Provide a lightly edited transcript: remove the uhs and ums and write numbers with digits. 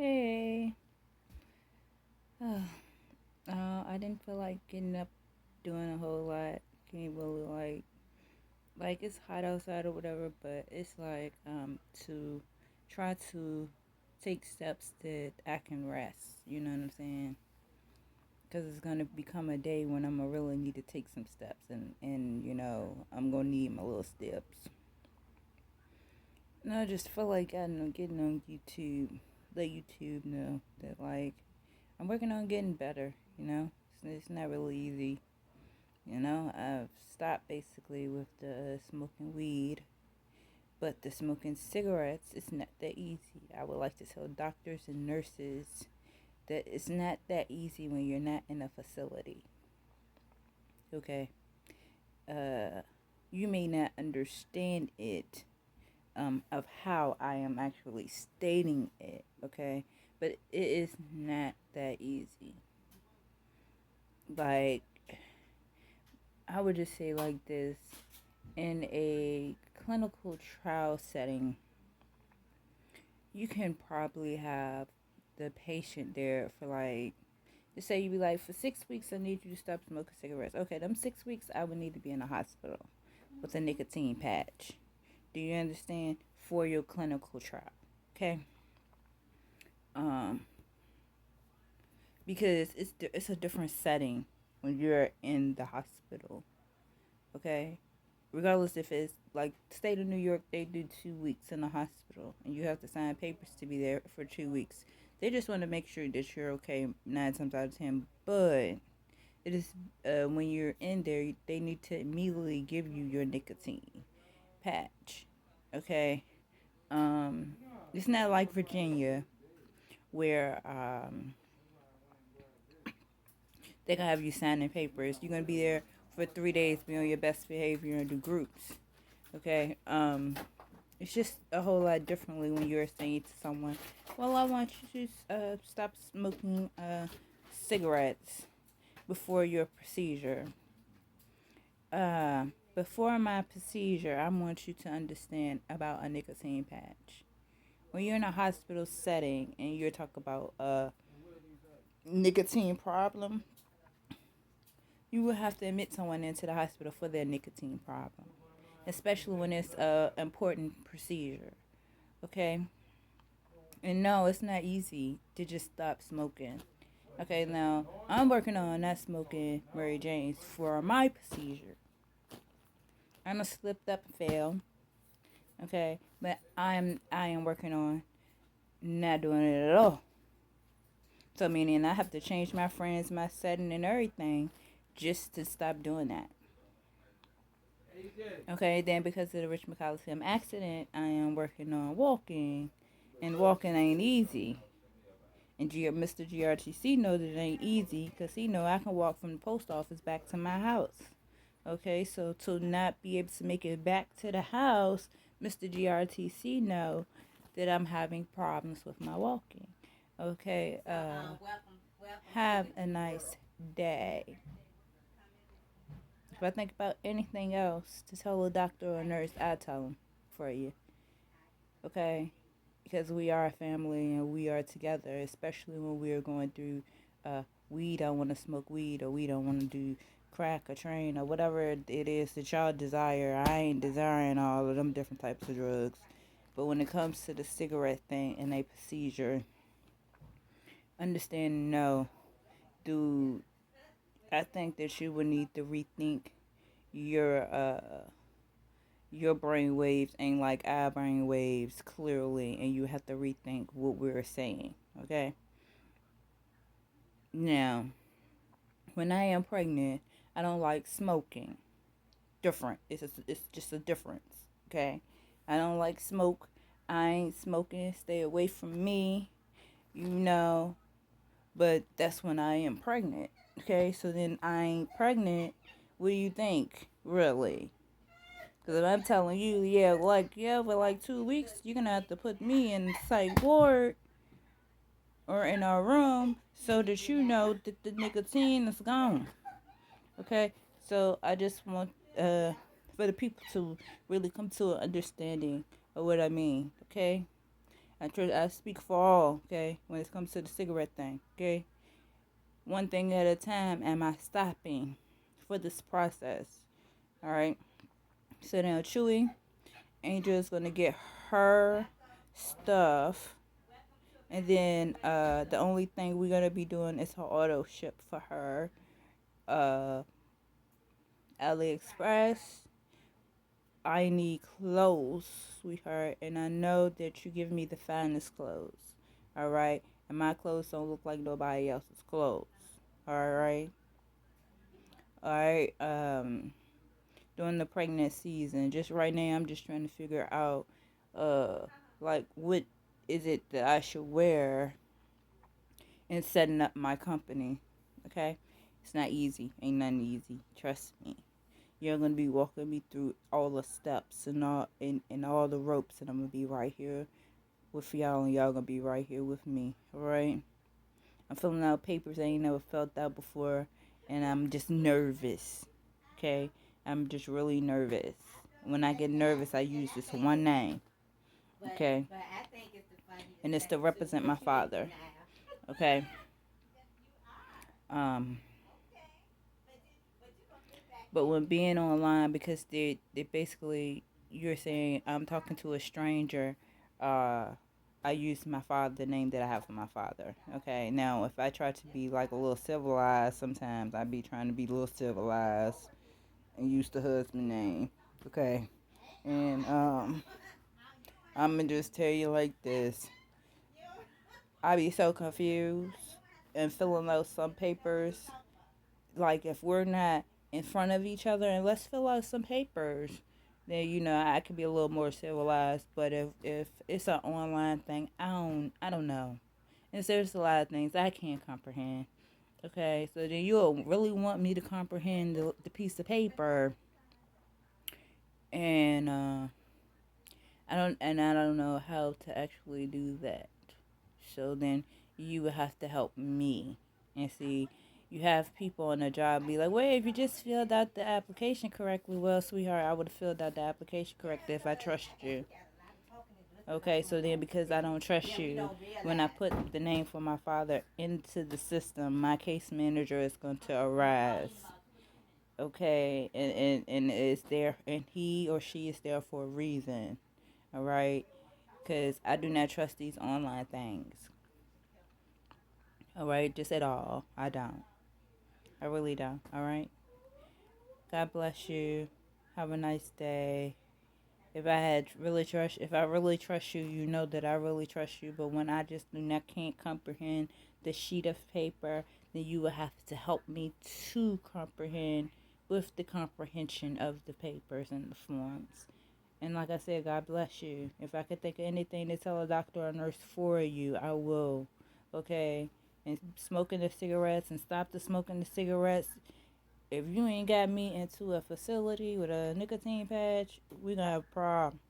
Hey, I didn't feel like getting up doing a whole lot. Can't really like it's hot outside or whatever, but it's like to try to take steps that I can rest. You know what I'm saying? Because it's gonna become a day when I'm gonna really need to take some steps, and I'm gonna need my little steps. And I just feel like I don't know getting on YouTube, let YouTube know that like I'm working on getting better. It's not really easy. I've stopped basically with the smoking weed, but the smoking cigarettes, it's not that easy. I would like to tell doctors and nurses that it's not that easy when you're not in a facility. Okay? Uh, you may not understand it of how I am actually stating it, okay? But it is not that easy. Like, I would just say like this, in a clinical trial setting, you can probably have the patient there for like, just say you be like, for 6 weeks, I need you to stop smoking cigarettes. Okay, them 6 weeks, I would need to be in a hospital with a nicotine patch. Do you understand? For your clinical trial. Okay? Um, because it's a different setting when you're in the hospital. Okay? Regardless if it's like state of New York, they do 2 weeks in the hospital, and you have to sign papers to be there for 2 weeks. They just want to make sure that you're okay 9 times out of 10. But it is when you're in there, they need to immediately give you your nicotine patch. Okay, um, it's not like Virginia where they gonna have you signing papers. You're gonna be there for 3 days, be on your best behavior, and do groups. Okay, it's just a whole lot differently when you're saying to someone, "Well, I want you to stop smoking cigarettes before your procedure." Uh, Before my procedure, I want you to understand about a nicotine patch. When you're in a hospital setting and you're talking about a nicotine problem, you will have to admit someone into the hospital for their nicotine problem, especially when it's a important procedure. Okay, and no, it's not easy to just stop smoking. Okay, now I'm working on not smoking Mary Jane's for my procedure. I'm a slipped up and fail. Okay, but I am working on not doing it at all. So meaning I have to change my friends, my setting, and everything just to stop doing that. Okay, then because of the Rich McCallum accident, I am working on walking, and walking ain't easy. And Mr. GRTC knows it ain't easy because he know I can walk from the post office back to my house. Okay, so to not be able to make it back to the house, Mr. GRTC know that I'm having problems with my walking. Okay, have a nice day. If I think about anything else to tell a doctor or a nurse, I tell them for you. Okay, because we are a family and we are together, especially when we are going through we don't want to smoke weed or we don't want to do crack or train or whatever it is that y'all desire. I ain't desiring all of them different types of drugs. But when it comes to the cigarette thing and a procedure, understand no, dude, I think that you would need to rethink your your brain waves ain't like our brain waves clearly, and you have to rethink what we're saying. Okay. Now, when I am pregnant, I don't like smoking. Different. It's just a difference. Okay. I don't like smoke. I ain't smoking. Stay away from me. You know. But that's when I am pregnant. Okay. So then I ain't pregnant. What do you think? Really? Because if I'm telling you, yeah, for like 2 weeks, you're going to have to put me in psych ward or in our room so that you know that the nicotine is gone. Okay? So I just want for the people to really come to an understanding of what I mean. Okay? I speak for all, okay, when it comes to the cigarette thing, okay? One thing at a time, am I stopping for this process? All right. So now, Chewy, Angel's going to get her stuff. And then the only thing we're going to be doing is her auto ship for her. Uh, AliExpress. I need clothes, sweetheart, and I know that you give me the finest clothes. All right, and my clothes don't look like nobody else's clothes. All right, all right. During the pregnant season, just right now, I'm just trying to figure out, uh, like what is it that I should wear in setting up my company. Okay, it's not easy. Ain't nothing easy. Trust me. You're gonna be walking me through all the steps and all the ropes, and I'm gonna be right here with y'all, and y'all gonna be right here with me. All right. I'm filling out papers I ain't never felt out before, and I'm just nervous. Okay. I'm just really nervous. When I get nervous, I use this one name. Okay. And it's to represent my father. Okay. Um. But when being online, because they basically, you're saying I'm talking to a stranger, I use my father, the name that I have for my father. Okay, now if I try to be like a little civilized, sometimes I be trying to be a little civilized and use the husband name. Okay, and I'm gonna just tell you like this. I be so confused and filling out some papers. Like if we're not in front of each other, and let's fill out some papers, then I could be a little more civilized. But if it's an online thing, I don't know. And so there's a lot of things I can't comprehend. Okay, so then you'll really want me to comprehend the piece of paper, and I don't know how to actually do that. So then you would have to help me. And see, you have people on the job be like, wait, if you just filled out the application correctly, well, sweetheart, I would have filled out the application correctly if I trust you. Okay, so then because I don't trust you, when I put the name for my father into the system, my case manager is going to arise. Okay, and it's there, and he or she is there for a reason. All right, because I do not trust these online things. All right, just at all. I don't. I really don't. All right. God bless you. Have a nice day. If I really trust you, you know that I really trust you. But when I just do not can't comprehend the sheet of paper, then you will have to help me to comprehend with the comprehension of the papers and the forms. And like I said, God bless you. If I could think of anything to tell a doctor or nurse for you, I will. Okay? And smoking the cigarettes and stop the smoking the cigarettes. If you ain't got me into a facility with a nicotine patch, we gonna have a problem.